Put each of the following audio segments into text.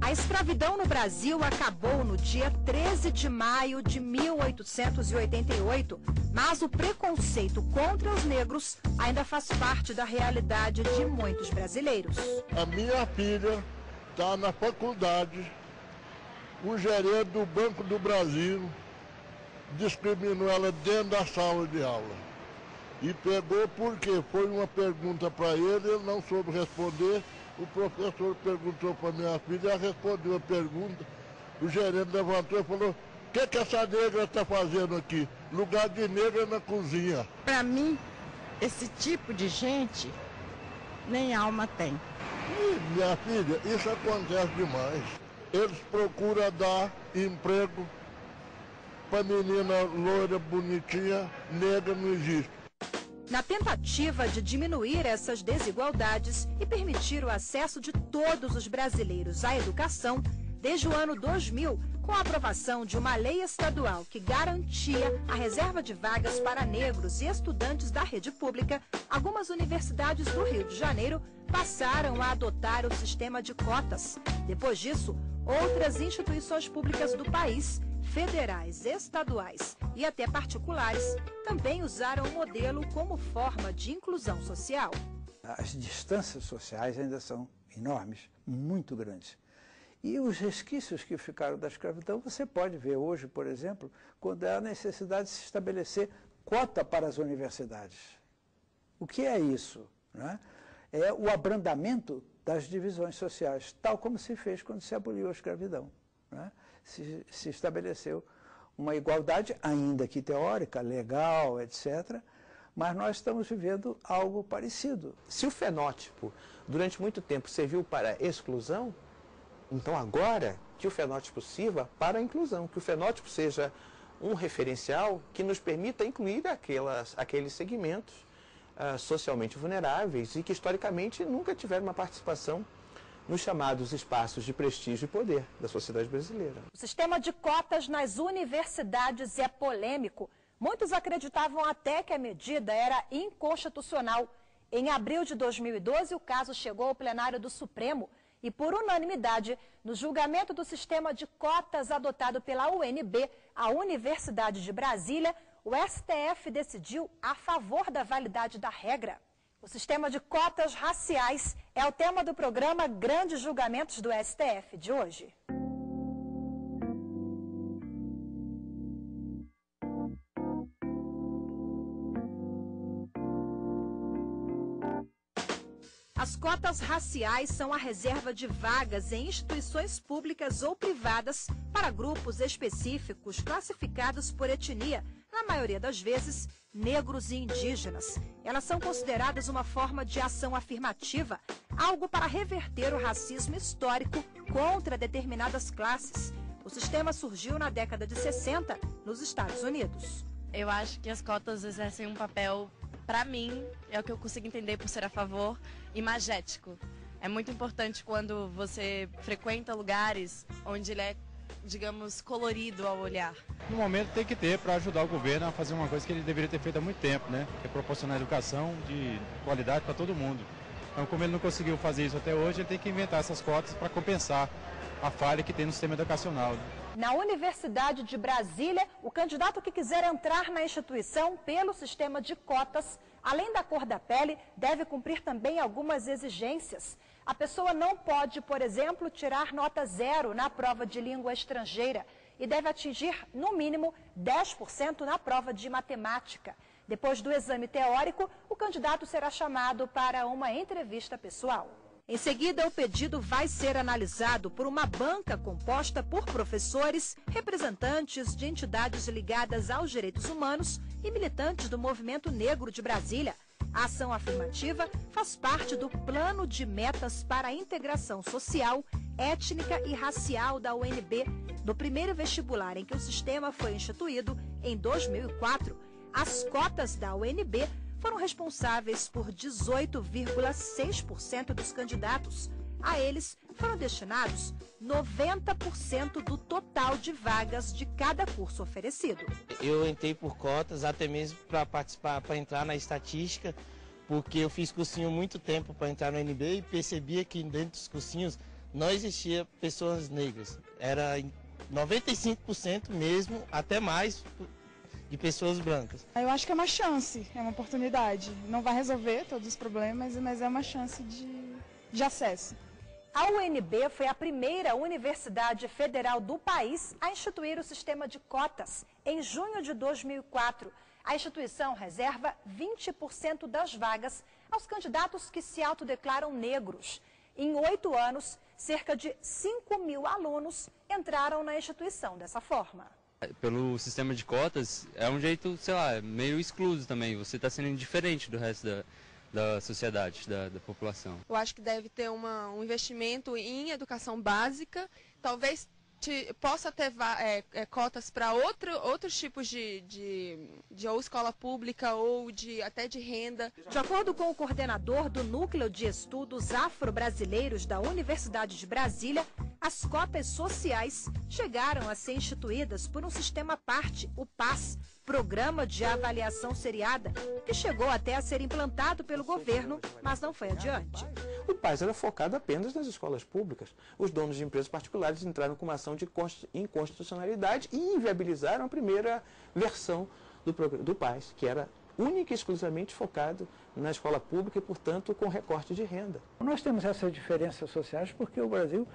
A escravidão no Brasil acabou no dia 13 de maio de 1888, mas o preconceito contra os negros ainda faz parte da realidade de muitos brasileiros. A minha filha está na faculdade, o gerente do Banco do Brasil discriminou ela dentro da sala de aula. E pegou porque foi uma pergunta para ele não soube responder. O professor perguntou para minha filha, ela respondeu a pergunta. O gerente levantou e falou: o que essa negra está fazendo aqui? Lugar de negra na cozinha. Para mim, esse tipo de gente nem alma tem. E, minha filha, isso acontece demais. Eles procuram dar emprego para menina loira, bonitinha, negra não existe. Na tentativa de diminuir essas desigualdades e permitir o acesso de todos os brasileiros à educação, desde o ano 2000, com a aprovação de uma lei estadual que garantia a reserva de vagas para negros e estudantes da rede pública, algumas universidades do Rio de Janeiro passaram a adotar o sistema de cotas. Depois disso, outras instituições públicas do país, federais, estaduais e até particulares, também usaram o modelo como forma de inclusão social. As distâncias sociais ainda são enormes, muito grandes. E os resquícios que ficaram da escravidão, você pode ver hoje, por exemplo, quando há a necessidade de se estabelecer cota para as universidades. O que é isso? Né? É o abrandamento das divisões sociais, tal como se fez quando se aboliu a escravidão. Né? Se estabeleceu uma igualdade, ainda que teórica, legal, etc., mas nós estamos vivendo algo parecido. Se o fenótipo, durante muito tempo, serviu para exclusão, então agora que o fenótipo sirva para a inclusão, que o fenótipo seja um referencial que nos permita incluir aqueles segmentos socialmente vulneráveis e que historicamente nunca tiveram uma participação nos chamados espaços de prestígio e poder da sociedade brasileira. O sistema de cotas nas universidades é polêmico. Muitos acreditavam até que a medida era inconstitucional. Em abril de 2012, o caso chegou ao plenário do Supremo e, por unanimidade, no julgamento do sistema de cotas adotado pela UNB, a Universidade de Brasília, o STF decidiu a favor da validade da regra. O sistema de cotas raciais é o tema do programa Grandes Julgamentos do STF de hoje. As cotas raciais são a reserva de vagas em instituições públicas ou privadas para grupos específicos classificados por etnia, na maioria das vezes, negros e indígenas. Elas são consideradas uma forma de ação afirmativa, algo para reverter o racismo histórico contra determinadas classes. O sistema surgiu na década de 60, nos Estados Unidos. Eu acho que as cotas exercem um papel, para mim, é o que eu consigo entender por ser a favor, imagético. É muito importante quando você frequenta lugares onde ele é, digamos, colorido ao olhar. No momento tem que ter para ajudar o governo a fazer uma coisa que ele deveria ter feito há muito tempo, né? Que é proporcionar educação de qualidade para todo mundo. Então, como ele não conseguiu fazer isso até hoje, ele tem que inventar essas cotas para compensar a falha que tem no sistema educacional. Na Universidade de Brasília, o candidato que quiser entrar na instituição pelo sistema de cotas, além da cor da pele, deve cumprir também algumas exigências. A pessoa não pode, por exemplo, tirar nota 0 na prova de língua estrangeira e deve atingir, no mínimo, 10% na prova de matemática. Depois do exame teórico, o candidato será chamado para uma entrevista pessoal. Em seguida, o pedido vai ser analisado por uma banca composta por professores, representantes de entidades ligadas aos direitos humanos e militantes do Movimento Negro de Brasília. A ação afirmativa faz parte do Plano de Metas para a Integração Social, Étnica e Racial da UNB, no primeiro vestibular em que o sistema foi instituído em 2004. As cotas da UNB foram responsáveis por 18,6% dos candidatos. A eles foram destinados 90% do total de vagas de cada curso oferecido. Eu entrei por cotas, até mesmo para participar, para entrar na estatística, porque eu fiz cursinho muito tempo para entrar no UNB e percebia que dentro dos cursinhos não existia pessoas negras. Era 95% mesmo, até mais, de pessoas brancas. Eu acho que é uma chance, é uma oportunidade. Não vai resolver todos os problemas, mas é uma chance de acesso. A UNB foi a primeira universidade federal do país a instituir o sistema de cotas. Em junho de 2004, a instituição reserva 20% das vagas aos candidatos que se autodeclaram negros. Em 8 anos, cerca de 5.000 alunos entraram na instituição dessa forma. Pelo sistema de cotas, é um jeito, sei lá, meio excluso também. Você está sendo diferente do resto da sociedade, da população. Eu acho que deve ter um investimento em educação básica, talvez possa ter cotas para outros tipos de ou escola pública ou até de renda. De acordo com o coordenador do Núcleo de Estudos Afro-Brasileiros da Universidade de Brasília, as cotas sociais chegaram a ser instituídas por um sistema à parte, o PAS, Programa de Avaliação Seriada, que chegou até a ser implantado pelo governo, mas não foi adiante. O PAS era focado apenas nas escolas públicas. Os donos de empresas particulares entraram com uma ação de inconstitucionalidade e inviabilizaram a primeira versão do PAS, que era única e exclusivamente focado na escola pública e, portanto, com recorte de renda. Nós temos essas diferenças sociais porque o Brasil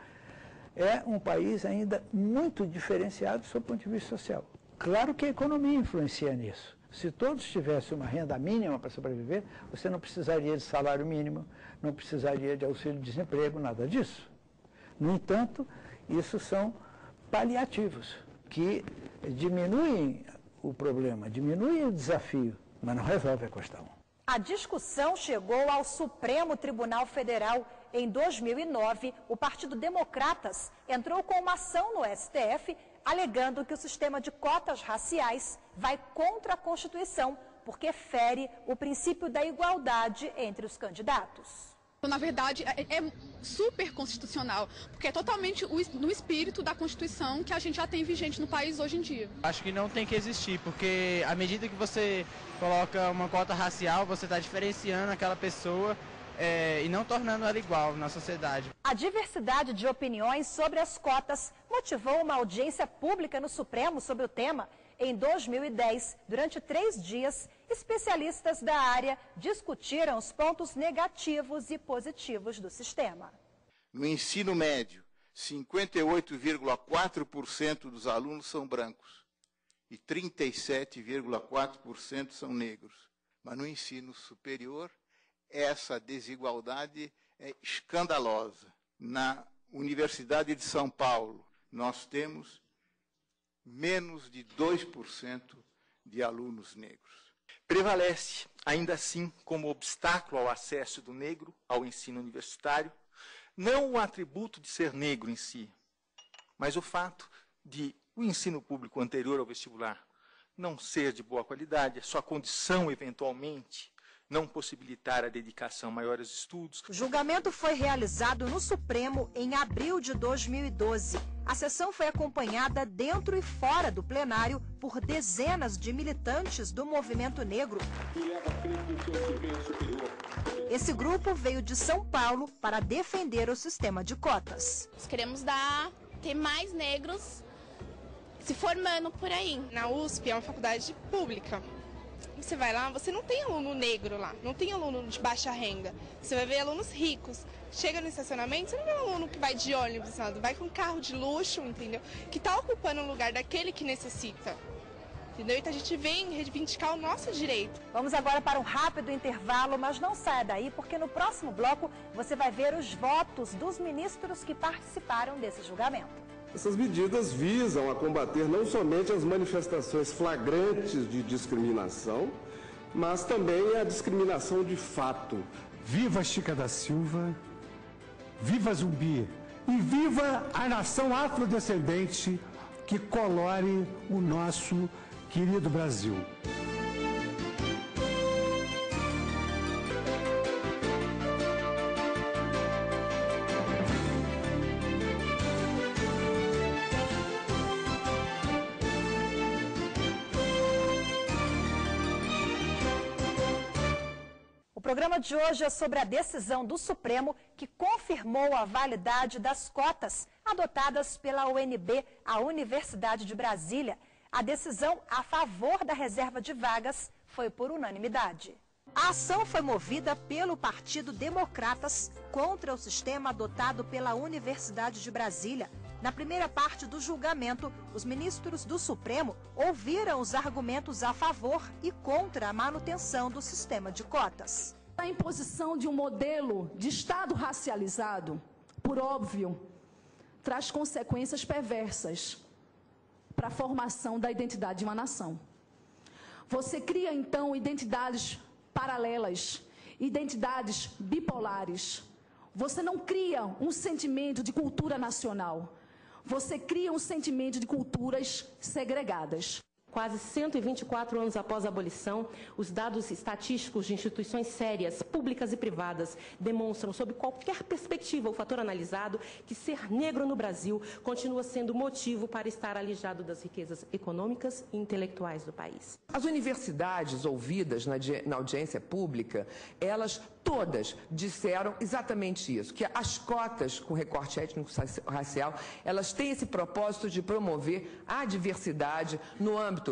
é um país ainda muito diferenciado sob o ponto de vista social. Claro que a economia influencia nisso. Se todos tivessem uma renda mínima para sobreviver, você não precisaria de salário mínimo, não precisaria de auxílio-desemprego, nada disso. No entanto, isso são paliativos, que diminuem o problema, diminuem o desafio, mas não resolve a questão. A discussão chegou ao Supremo Tribunal Federal. Em 2009, o Partido Democratas entrou com uma ação no STF, alegando que o sistema de cotas raciais vai contra a Constituição, porque fere o princípio da igualdade entre os candidatos. Na verdade, é super constitucional, porque é totalmente no espírito da Constituição que a gente já tem vigente no país hoje em dia. Acho que não tem que existir, porque à medida que você coloca uma cota racial, você está diferenciando aquela pessoa e não tornando ela igual na sociedade. A diversidade de opiniões sobre as cotas motivou uma audiência pública no Supremo sobre o tema. Em 2010, durante 3 dias, especialistas da área discutiram os pontos negativos e positivos do sistema. No ensino médio, 58,4% dos alunos são brancos e 37,4% são negros. Mas no ensino superior, essa desigualdade é escandalosa. Na Universidade de São Paulo, nós temos menos de 2% de alunos negros. Prevalece, ainda assim, como obstáculo ao acesso do negro ao ensino universitário, não o atributo de ser negro em si, mas o fato de o ensino público anterior ao vestibular não ser de boa qualidade, a sua condição, eventualmente, não possibilitar a dedicação a maiores estudos. O julgamento foi realizado no Supremo em abril de 2012. A sessão foi acompanhada dentro e fora do plenário por dezenas de militantes do movimento negro. Esse grupo veio de São Paulo para defender o sistema de cotas. Nós queremos ter mais negros se formando por aí. Na USP é uma faculdade pública. Você vai lá, você não tem aluno negro lá, não tem aluno de baixa renda. Você vai ver alunos ricos. Chega no estacionamento, você não vê um aluno que vai de ônibus, vai com carro de luxo, entendeu? Que está ocupando o lugar daquele que necessita. Entendeu? Então a gente vem reivindicar o nosso direito. Vamos agora para um rápido intervalo, mas não saia daí, porque no próximo bloco você vai ver os votos dos ministros que participaram desse julgamento. Essas medidas visam a combater não somente as manifestações flagrantes de discriminação, mas também a discriminação de fato. Viva Chica da Silva, viva Zumbi e viva a nação afrodescendente que colore o nosso querido Brasil. O programa de hoje é sobre a decisão do Supremo que confirmou a validade das cotas adotadas pela UNB, a Universidade de Brasília. A decisão a favor da reserva de vagas foi por unanimidade. A ação foi movida pelo Partido Democratas contra o sistema adotado pela Universidade de Brasília. Na primeira parte do julgamento, os ministros do Supremo ouviram os argumentos a favor e contra a manutenção do sistema de cotas. A imposição de um modelo de Estado racializado, por óbvio, traz consequências perversas para a formação da identidade de uma nação. Você cria, então, identidades paralelas, identidades bipolares. Você não cria um sentimento de cultura nacional. Você cria um sentimento de culturas segregadas. Quase 124 anos após a abolição, os dados estatísticos de instituições sérias, públicas e privadas, demonstram, sob qualquer perspectiva ou fator analisado, que ser negro no Brasil continua sendo motivo para estar alijado das riquezas econômicas e intelectuais do país. As universidades ouvidas na audiência pública, elas todas disseram exatamente isso, que as cotas com recorte étnico-racial, elas têm esse propósito de promover a diversidade no âmbito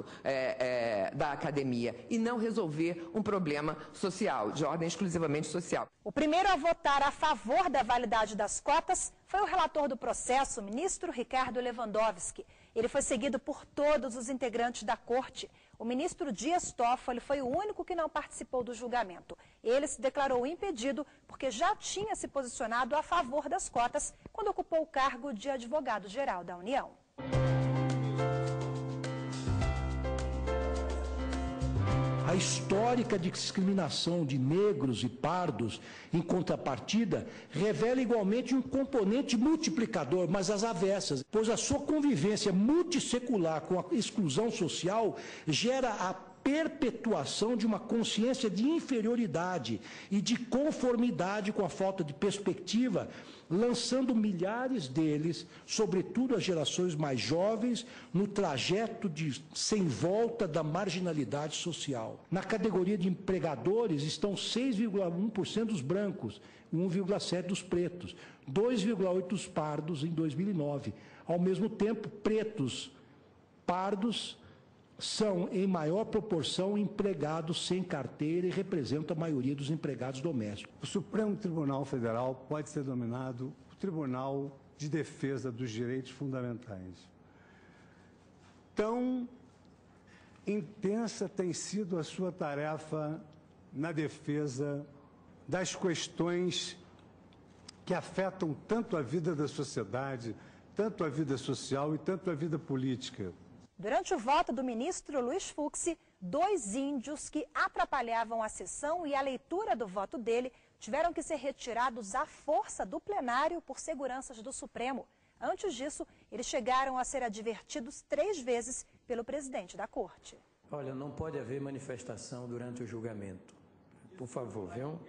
da academia e não resolver um problema social, de ordem exclusivamente social. O primeiro a votar a favor da validade das cotas foi o relator do processo, o ministro Ricardo Lewandowski. Ele foi seguido por todos os integrantes da corte. O ministro Dias Toffoli foi o único que não participou do julgamento. Ele se declarou impedido porque já tinha se posicionado a favor das cotas quando ocupou o cargo de advogado-geral da União. A histórica discriminação de negros e pardos, em contrapartida, revela igualmente um componente multiplicador, mas às avessas, pois a sua convivência multissecular com a exclusão social gera a perpetuação de uma consciência de inferioridade e de conformidade com a falta de perspectiva, lançando milhares deles, sobretudo as gerações mais jovens, no trajeto sem volta da marginalidade social. Na categoria de empregadores estão 6,1% dos brancos, 1,7% dos pretos, 2,8% dos pardos em 2009. Ao mesmo tempo, pretos, pardos, são, em maior proporção, empregados sem carteira e representam a maioria dos empregados domésticos. O Supremo Tribunal Federal pode ser denominado o Tribunal de Defesa dos Direitos Fundamentais. Tão intensa tem sido a sua tarefa na defesa das questões que afetam tanto a vida da sociedade, tanto a vida social e tanto a vida política. Durante o voto do ministro Luiz Fux, 2 índios que atrapalhavam a sessão e a leitura do voto dele tiveram que ser retirados à força do plenário por seguranças do Supremo. Antes disso, eles chegaram a ser advertidos 3 vezes pelo presidente da corte. Olha, não pode haver manifestação durante o julgamento. Por favor, viu?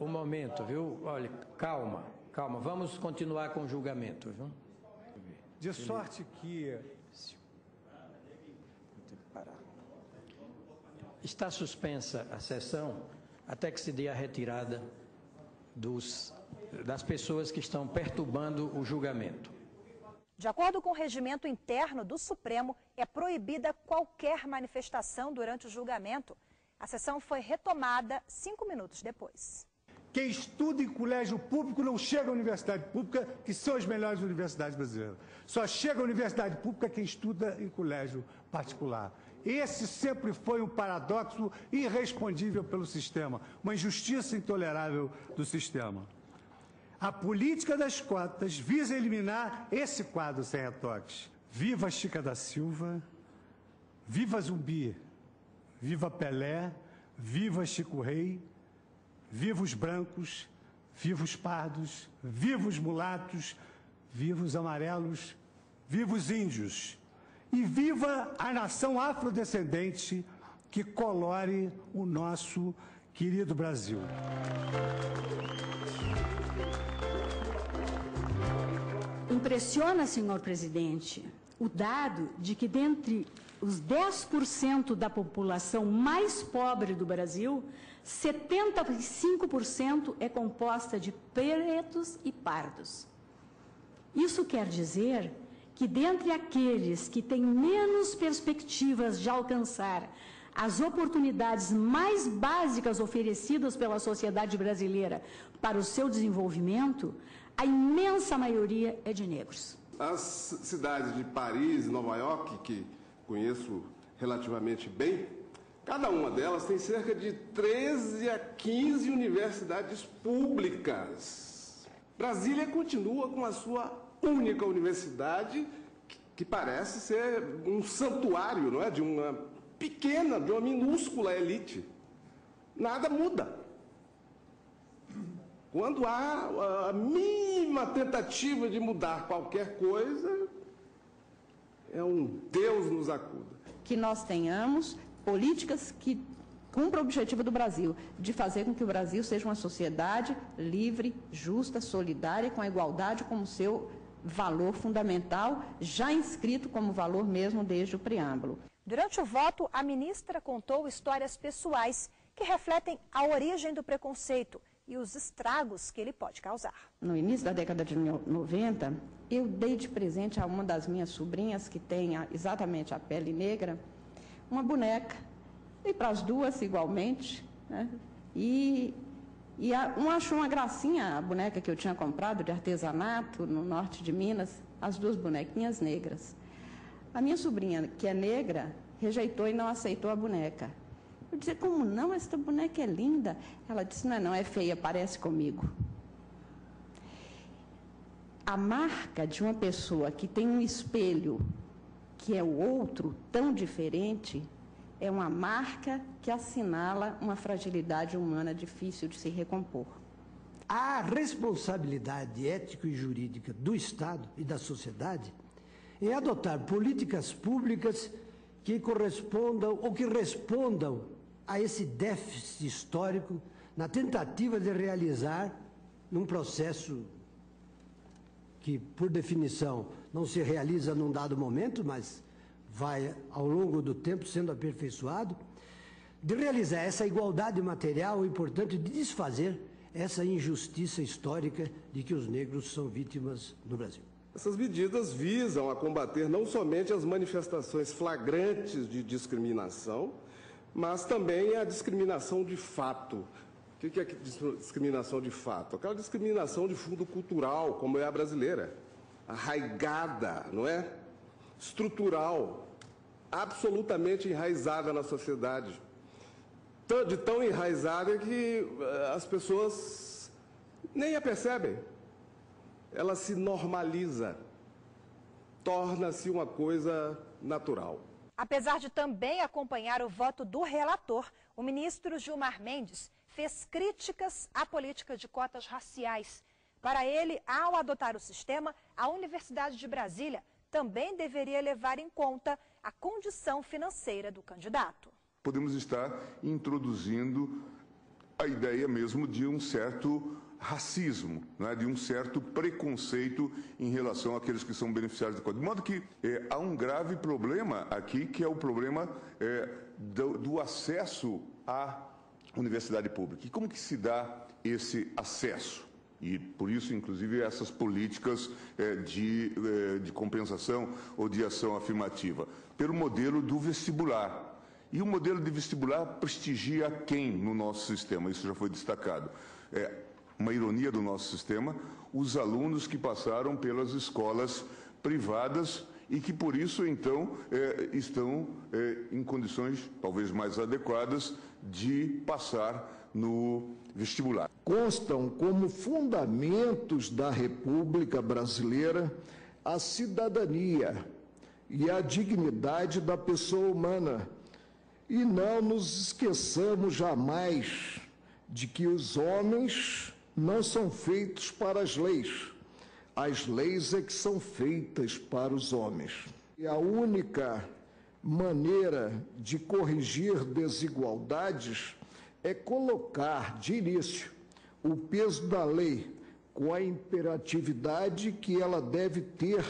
Um momento, viu? Olha, calma, calma. Vamos continuar com o julgamento, viu? De sorte que... Está suspensa a sessão até que se dê a retirada das pessoas que estão perturbando o julgamento. De acordo com o regimento interno do Supremo, é proibida qualquer manifestação durante o julgamento. A sessão foi retomada 5 minutos depois. Quem estuda em colégio público não chega à universidade pública, que são as melhores universidades brasileiras. Só chega à universidade pública quem estuda em colégio particular. Esse sempre foi um paradoxo irrespondível pelo sistema, uma injustiça intolerável do sistema. A política das cotas visa eliminar esse quadro sem retoques. Viva Chica da Silva, viva Zumbi, viva Pelé, viva Chico Rei, viva os brancos, viva os pardos, viva os mulatos, viva os amarelos, viva os índios. E viva a nação afrodescendente que colore o nosso querido Brasil. Impressiona, senhor presidente, o dado de que dentre os 10% da população mais pobre do Brasil, 75% é composta de pretos e pardos. Isso quer dizer que, dentre aqueles que têm menos perspectivas de alcançar as oportunidades mais básicas oferecidas pela sociedade brasileira para o seu desenvolvimento, a imensa maioria é de negros. As cidades de Paris e Nova York, que conheço relativamente bem, cada uma delas tem cerca de 13 a 15 universidades públicas. Brasília continua com a sua única universidade, que parece ser um santuário, não é? De uma pequena, de uma minúscula elite. Nada muda. Quando há a mínima tentativa de mudar qualquer coisa, é um Deus nos acuda. Que nós tenhamos políticas que cumpram o objetivo do Brasil, de fazer com que o Brasil seja uma sociedade livre, justa, solidária, com a igualdade como seu valor fundamental, já inscrito como valor mesmo desde o preâmbulo. Durante o voto, a ministra contou histórias pessoais que refletem a origem do preconceito e os estragos que ele pode causar. No início da década de 90, eu dei de presente a uma das minhas sobrinhas, que tem exatamente a pele negra, uma boneca, e para as duas igualmente, né? Uma achou uma gracinha a boneca que eu tinha comprado de artesanato no norte de Minas, as duas bonequinhas negras. A minha sobrinha, que é negra, rejeitou e não aceitou a boneca. Eu disse, como não? Esta boneca é linda. Ela disse, não, é feia, parece comigo. A marca de uma pessoa que tem um espelho que é o outro, tão diferente, é uma marca que assinala uma fragilidade humana difícil de se recompor. A responsabilidade ética e jurídica do Estado e da sociedade em adotar políticas públicas que correspondam ou que respondam a esse déficit histórico na tentativa de realizar num processo que, por definição, não se realiza num dado momento, mas vai, ao longo do tempo, sendo aperfeiçoado, de realizar essa igualdade material e, portanto, de desfazer essa injustiça histórica de que os negros são vítimas no Brasil. Essas medidas visam a combater não somente as manifestações flagrantes de discriminação, mas também a discriminação de fato. O que é discriminação de fato? Aquela discriminação de fundo cultural, como é a brasileira, arraigada, não é? Estrutural, absolutamente enraizada na sociedade. De tão enraizada que as pessoas nem a percebem. Ela se normaliza, torna-se uma coisa natural. Apesar de também acompanhar o voto do relator, o ministro Gilmar Mendes fez críticas à política de cotas raciais. Para ele, ao adotar o sistema, a Universidade de Brasília também deveria levar em conta a condição financeira do candidato. Podemos estar introduzindo a ideia mesmo de um certo racismo, né, de um certo preconceito em relação àqueles que são beneficiários da cota. De modo que há um grave problema aqui, que é o problema do acesso à universidade pública. E como que se dá esse acesso? E, por isso, inclusive, essas políticas de compensação ou de ação afirmativa. Pelo modelo do vestibular. E o modelo de vestibular prestigia quem no nosso sistema? Isso já foi destacado. Uma ironia do nosso sistema, os alunos que passaram pelas escolas privadas e que, por isso, então, estão em condições talvez mais adequadas de passar no vestibular. Constam como fundamentos da República Brasileira a cidadania e a dignidade da pessoa humana. E não nos esqueçamos jamais de que os homens não são feitos para as leis é que são feitas para os homens. E a única maneira de corrigir desigualdades é colocar de início o peso da lei com a imperatividade que ela deve ter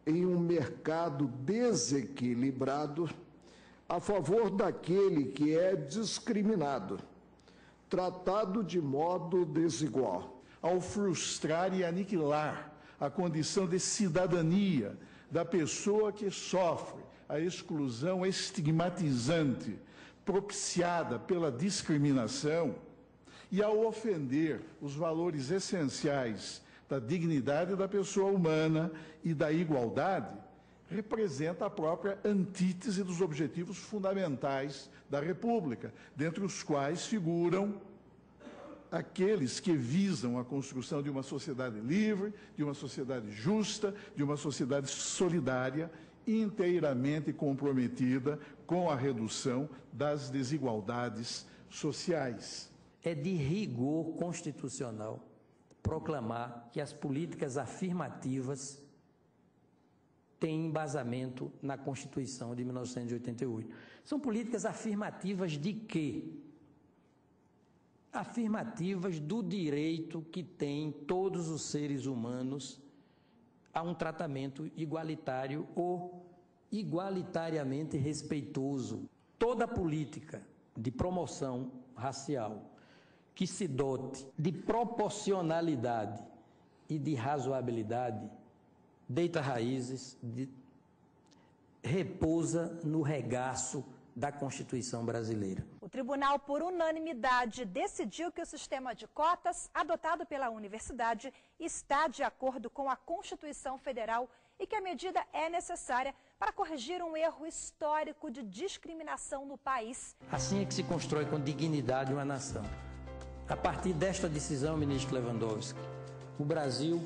em um mercado desequilibrado a favor daquele que é discriminado, tratado de modo desigual. Ao frustrar e aniquilar a condição de cidadania da pessoa que sofre a exclusão estigmatizante propiciada pela discriminação e ao ofender os valores essenciais da dignidade da pessoa humana e da igualdade, representa a própria antítese dos objetivos fundamentais da República, dentre os quais figuram aqueles que visam a construção de uma sociedade livre, de uma sociedade justa, de uma sociedade solidária, inteiramente comprometida com a redução das desigualdades sociais. É de rigor constitucional proclamar que as políticas afirmativas têm embasamento na Constituição de 1988. São políticas afirmativas de quê? Afirmativas do direito que têm todos os seres humanos a um tratamento igualitário ou igualitariamente respeitoso. Toda política de promoção racial que se dote de proporcionalidade e de razoabilidade deita raízes, repousa no regaço da Constituição brasileira. O tribunal, por unanimidade, decidiu que o sistema de cotas adotado pela universidade está de acordo com a Constituição Federal e que a medida é necessária para corrigir um erro histórico de discriminação no país. Assim é que se constrói com dignidade uma nação. A partir desta decisão, ministro Lewandowski, o Brasil,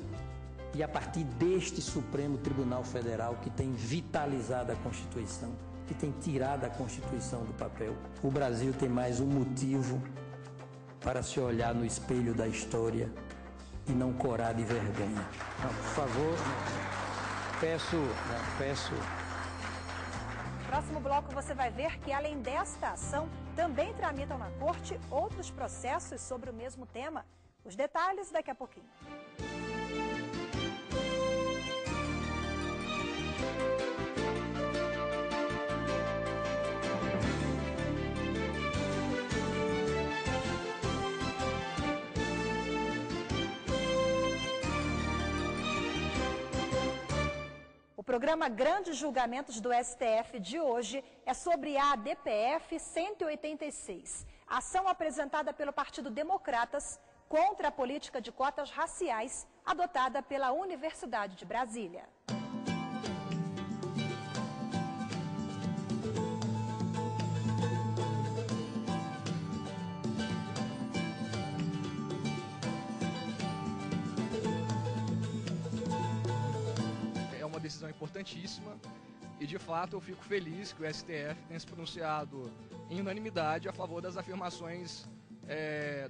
e a partir deste Supremo Tribunal Federal que tem vitalizado a Constituição, que tem tirado a Constituição do papel, o Brasil tem mais um motivo para se olhar no espelho da história e não corar de vergonha. Não, por favor, peço. No próximo bloco você vai ver que, além desta ação, também tramitam na corte outros processos sobre o mesmo tema. Os detalhes daqui a pouquinho. O programa Grandes Julgamentos do STF de hoje é sobre a ADPF 186, ação apresentada pelo Partido Democratas contra a política de cotas raciais adotada pela Universidade de Brasília. Decisão importantíssima e, de fato, eu fico feliz que o STF tenha se pronunciado em unanimidade a favor das afirmações,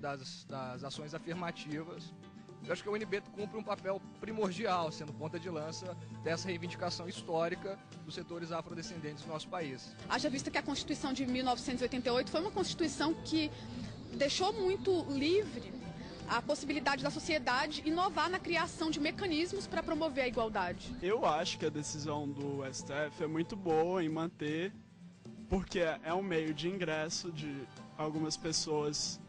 das ações afirmativas. Eu acho que a UNB cumpre um papel primordial, sendo ponta de lança dessa reivindicação histórica dos setores afrodescendentes do nosso país. Haja vista que a Constituição de 1988 foi uma Constituição que deixou muito livre a possibilidade da sociedade inovar na criação de mecanismos para promover a igualdade. Eu acho que a decisão do STF é muito boa em manter, porque é um meio de ingresso de algumas pessoas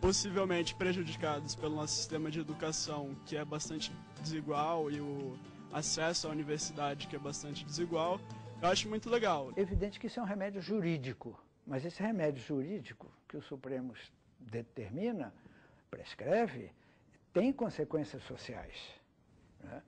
possivelmente prejudicadas pelo nosso sistema de educação, que é bastante desigual, e o acesso à universidade, que é bastante desigual. Eu acho muito legal. É evidente que isso é um remédio jurídico, mas esse remédio jurídico que o Supremo determina, prescreve, tem consequências sociais, né?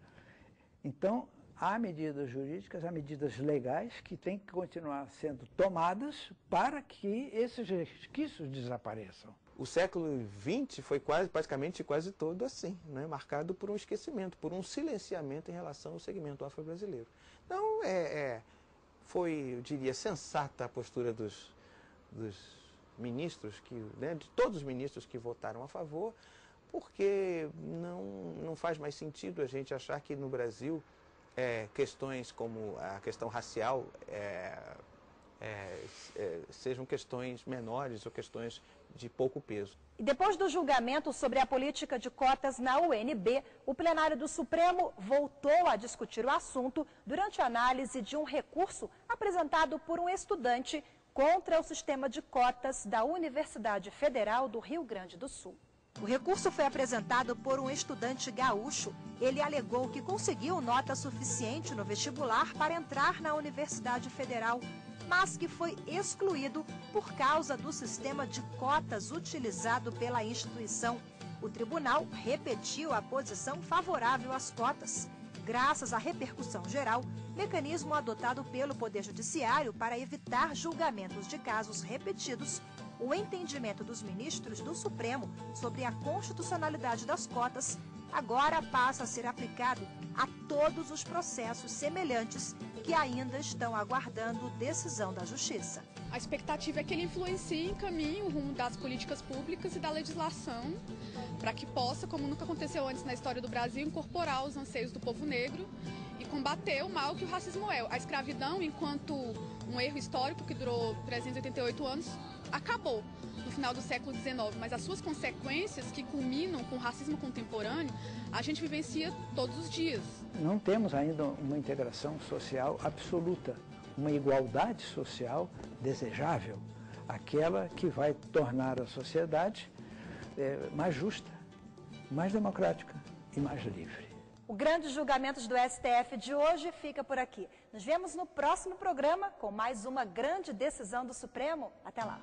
Então, há medidas jurídicas, há medidas legais que têm que continuar sendo tomadas para que esses resquícios desapareçam. O século XX foi praticamente quase todo assim, né? Marcado por um esquecimento, por um silenciamento em relação ao segmento afro-brasileiro. Então, foi, eu diria, sensata a postura dos ministros, de todos os ministros que votaram a favor, porque não faz mais sentido a gente achar que no Brasil questões como a questão racial sejam questões menores ou questões de pouco peso. E depois do julgamento sobre a política de cotas na UNB, o plenário do Supremo voltou a discutir o assunto durante a análise de um recurso apresentado por um estudante contra o sistema de cotas da Universidade Federal do Rio Grande do Sul. O recurso foi apresentado por um estudante gaúcho. Ele alegou que conseguiu nota suficiente no vestibular para entrar na Universidade Federal, mas que foi excluído por causa do sistema de cotas utilizado pela instituição. O tribunal repetiu a posição favorável às cotas. Graças à repercussão geral, mecanismo adotado pelo Poder Judiciário para evitar julgamentos de casos repetidos, o entendimento dos ministros do Supremo sobre a constitucionalidade das cotas agora passa a ser aplicado a todos os processos semelhantes que ainda estão aguardando decisão da Justiça. A expectativa é que ele influencie e encaminhe o rumo das políticas públicas e da legislação para que possa, como nunca aconteceu antes na história do Brasil, incorporar os anseios do povo negro e combater o mal que o racismo é. A escravidão, enquanto um erro histórico que durou 388 anos, acabou no final do século XIX, mas as suas consequências, que culminam com o racismo contemporâneo, a gente vivencia todos os dias. Não temos ainda uma integração social absoluta, uma igualdade social desejável, aquela que vai tornar a sociedade mais justa, mais democrática e mais livre. O Grande Julgamentos do STF de hoje fica por aqui. Nos vemos no próximo programa com mais uma grande decisão do Supremo. Até lá!